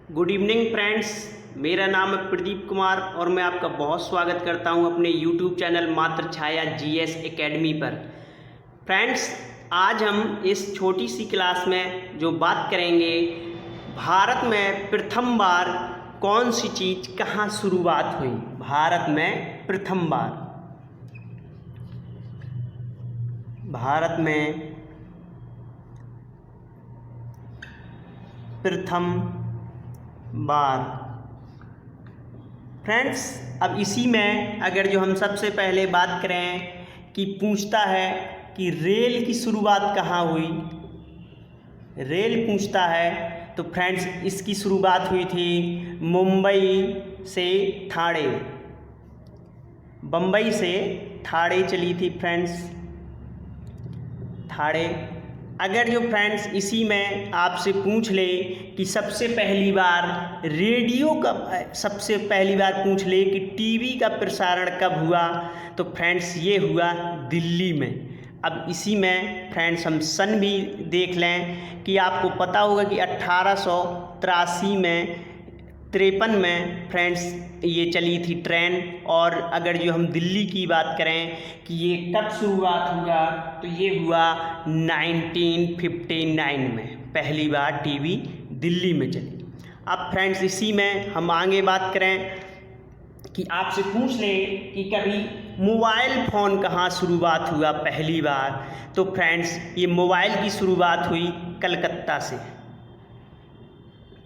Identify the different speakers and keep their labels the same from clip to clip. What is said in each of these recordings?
Speaker 1: Good evening friends, मेरा नाम है प्रदीप कुमार और मैं आपका बहुत स्वागत करता हूं अपने यूट्यूब चैनल मात्र छाया जीएस एकेडमी पर। फ्रेंड्स, आज हम इस छोटी सी क्लास में जो बात करेंगे, भारत में प्रथम बार कौन सी चीज़ कहाँ शुरुआत हुई। भारत में प्रथम बार, भारत में प्रथम बार। फ्रेंड्स, अब इसी में अगर जो हम सबसे पहले बात करें कि पूछता है कि रेल की शुरुआत कहाँ हुई, रेल पूछता है तो फ्रेंड्स इसकी शुरुआत हुई थी मुंबई से ठाणे, बम्बई से ठाणे चली थी फ्रेंड्स, ठाणे। अगर जो फ्रेंड्स इसी में आपसे पूछ ले कि सबसे पहली बार रेडियो का, सबसे पहली बार पूछ ले कि टीवी का प्रसारण कब हुआ, तो फ्रेंड्स ये हुआ दिल्ली में। अब इसी में फ्रेंड्स हम सन भी देख लें कि आपको पता होगा कि 1883 में 53 में फ्रेंड्स ये चली थी ट्रेन। और अगर जो हम दिल्ली की बात करें कि ये कब शुरुआत हुआ, तो ये हुआ 1959 में पहली बार टीवी दिल्ली में चली। अब फ्रेंड्स इसी में हम आगे बात करें कि आपसे पूछ ले कि कभी मोबाइल फ़ोन कहाँ शुरुआत हुआ पहली बार, तो फ्रेंड्स ये मोबाइल की शुरुआत हुई कलकत्ता से।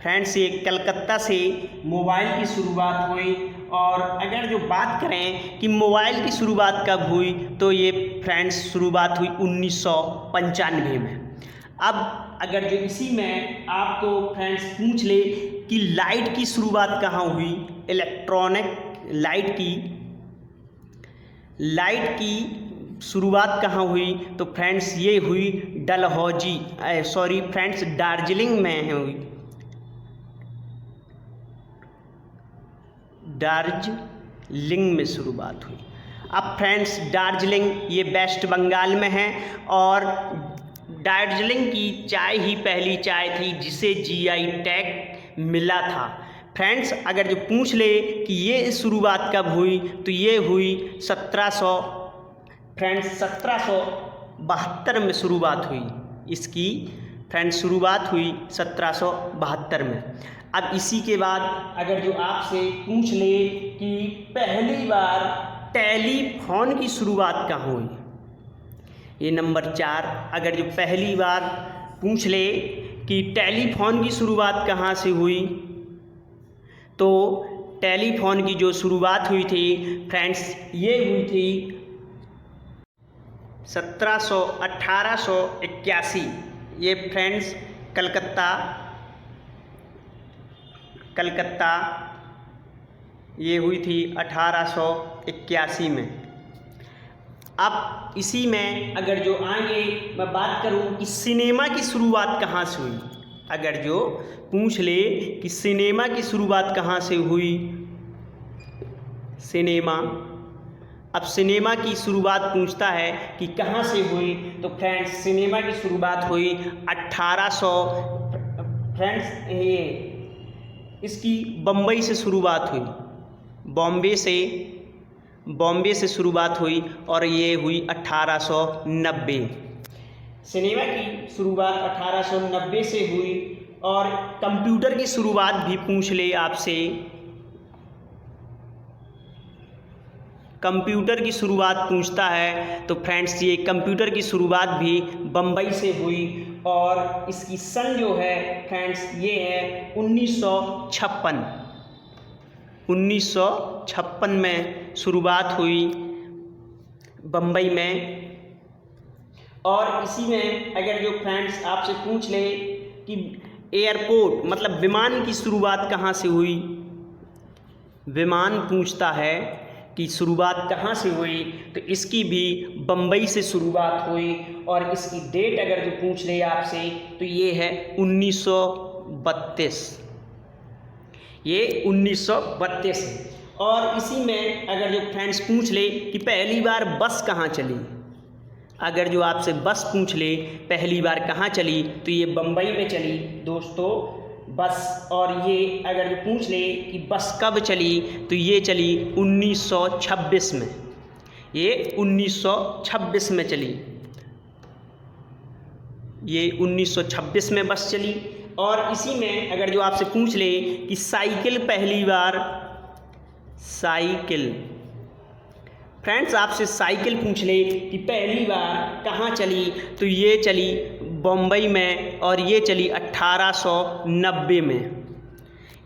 Speaker 1: फ्रेंड्स ये कलकत्ता से मोबाइल की शुरुआत हुई। और अगर जो बात करें कि मोबाइल की शुरुआत कब हुई, तो ये फ्रेंड्स शुरुआत हुई 1995 में। अब अगर जो इसी में आपको फ्रेंड्स पूछ ले कि लाइट की शुरुआत कहाँ हुई, इलेक्ट्रॉनिक लाइट की शुरुआत कहाँ हुई, तो फ्रेंड्स ये हुई दार्जिलिंग में हुई, दार्जिलिंग में शुरुआत हुई। अब फ्रेंड्स दार्जिलिंग ये वेस्ट बंगाल में है और दार्जिलिंग की चाय ही पहली चाय थी जिसे जीआई टैग मिला था। फ्रेंड्स अगर जो पूछ ले कि ये शुरुआत कब हुई, तो ये हुई 1772 में शुरुआत हुई इसकी। फ्रेंड्स शुरुआत हुई 1772 में। अब इसी के बाद अगर जो आपसे पूछ ले कि पहली बार टेलीफोन की शुरुआत कहाँ हुई, ये नंबर 4। अगर जो पहली बार पूछ ले कि टेलीफोन की शुरुआत कहाँ से हुई, तो टेलीफोन की जो शुरुआत हुई थी फ्रेंड्स ये हुई थी 1881। ये फ्रेंड्स कलकत्ता ये हुई थी 1881 में। अब इसी में अगर जो आगे मैं बात करूं कि सिनेमा की शुरुआत कहाँ से हुई, अगर जो पूछ ले कि सिनेमा की शुरुआत कहाँ से हुई, सिनेमा, अब सिनेमा की शुरुआत पूछता है कि कहाँ से हुई, तो फ्रेंड्स सिनेमा की शुरुआत हुई 1800 फ्रेंड्स ये इसकी बम्बई से शुरुआत हुई, बॉम्बे से शुरुआत हुई और ये हुई 1890। सिनेमा की शुरुआत 1890 से हुई। और कंप्यूटर की शुरुआत भी पूछ ले आपसे, कंप्यूटर की शुरुआत पूछता है तो फ्रेंड्स ये कंप्यूटर की शुरुआत भी बम्बई से हुई। और इसकी सन जो है फ्रेंड्स ये है 1956 में शुरुआत हुई बम्बई में। और इसी में अगर जो फ्रेंड्स आपसे पूछ ले कि एयरपोर्ट मतलब विमान की शुरुआत कहाँ से हुई, विमान पूछता है कि शुरुआत कहाँ से हुई, तो इसकी भी बम्बई से शुरुआत हुई। और इसकी डेट अगर जो पूछ ले आपसे, तो ये है 1932, ये 1932 है। और इसी में अगर जो फ्रेंड्स पूछ ले कि पहली बार बस कहाँ चली, अगर जो आपसे बस पूछ ले पहली बार कहाँ चली, तो ये बम्बई में चली दोस्तों, बस। और ये अगर जो पूछ ले कि बस कब चली, तो ये चली 1926 में, ये 1926 में चली, ये 1926 में बस चली। और इसी में अगर जो आपसे पूछ ले कि साइकिल पहली बार, साइकिल, फ्रेंड्स आपसे साइकिल पूछ ले कि पहली बार कहाँ चली, तो ये चली बम्बई में, और ये चली 1890 में,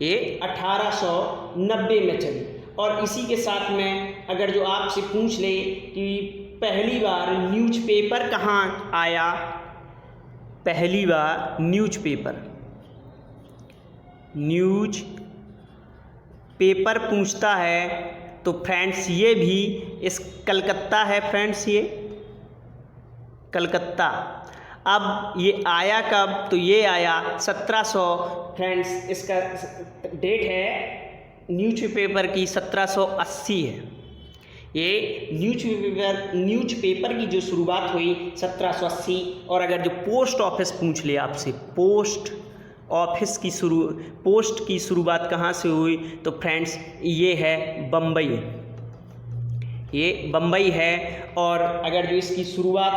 Speaker 1: ये 1890 में चली। और इसी के साथ में अगर जो आपसे पूछ ले कि पहली बार न्यूज़पेपर कहाँ आया, पहली बार न्यूज़पेपर पूछता है, तो फ्रेंड्स ये भी इस कलकत्ता है, फ्रेंड्स ये कलकत्ता। अब ये आया कब, तो ये आया 1700, फ्रेंड्स इसका डेट है न्यूज़पेपर की 1780 है। ये न्यूज़पेपर की जो शुरुआत हुई 1780। और अगर जो पोस्ट ऑफिस पूछ ले आपसे, पोस्ट की शुरुआत कहाँ से हुई, तो फ्रेंड्स ये है बम्बई, ये बम्बई है। और अगर जो इसकी शुरुआत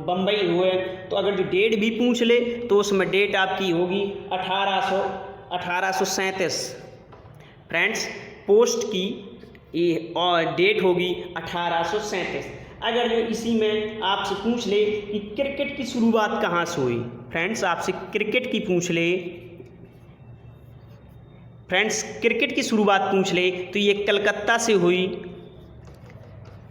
Speaker 1: बम्बई हुए, तो अगर जो डेट भी पूछ ले तो उसमें डेट आपकी होगी 1837, फ्रेंड्स पोस्ट की ये और डेट होगी 1837। अगर जो इसी में आपसे पूछ ले कि क्रिकेट की शुरुआत कहाँ से हुई, फ्रेंड्स आपसे क्रिकेट की पूछ ले, फ्रेंड्स क्रिकेट की शुरुआत पूछ ले, तो ये कलकत्ता से हुई,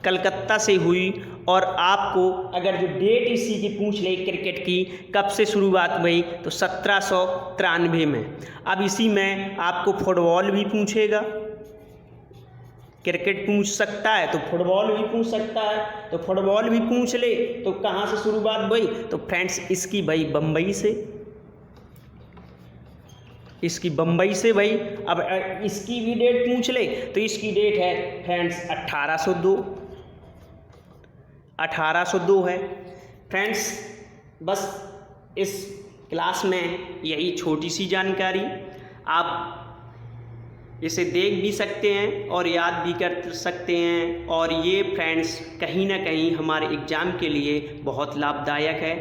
Speaker 1: कलकत्ता से हुई। और आपको अगर जो डेट इसी की पूछ ले क्रिकेट की कब से शुरुआत हुई, तो 1793 में। अब इसी में आपको फुटबॉल भी पूछेगा, क्रिकेट पूछ सकता है तो फुटबॉल भी पूछ सकता है, तो फुटबॉल भी पूछ ले तो कहाँ से शुरुआत हुई, तो फ्रेंड्स इसकी भाई बम्बई से, इसकी बम्बई से भाई। अब इसकी भी डेट पूछ ले तो इसकी डेट है फ्रेंड्स 1802 है। फ्रेंड्स बस इस क्लास में यही छोटी सी जानकारी, आप इसे देख भी सकते हैं और याद भी कर सकते हैं, और ये फ्रेंड्स कहीं ना कहीं हमारे एग्ज़ाम के लिए बहुत लाभदायक है।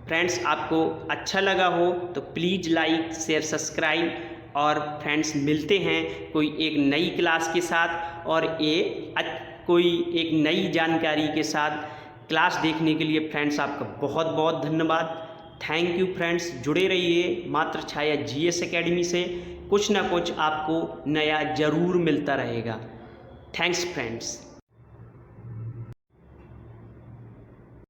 Speaker 1: फ्रेंड्स आपको अच्छा लगा हो तो प्लीज़ लाइक शेयर सब्सक्राइब, और फ्रेंड्स मिलते हैं कोई एक नई क्लास के साथ और कोई एक नई जानकारी के साथ। क्लास देखने के लिए फ्रेंड्स आपका बहुत बहुत धन्यवाद। थैंक यू फ्रेंड्स, जुड़े रहिए मात्र छाया जीएस एकेडमी से, कुछ ना कुछ आपको नया ज़रूर मिलता रहेगा। Thanks friends.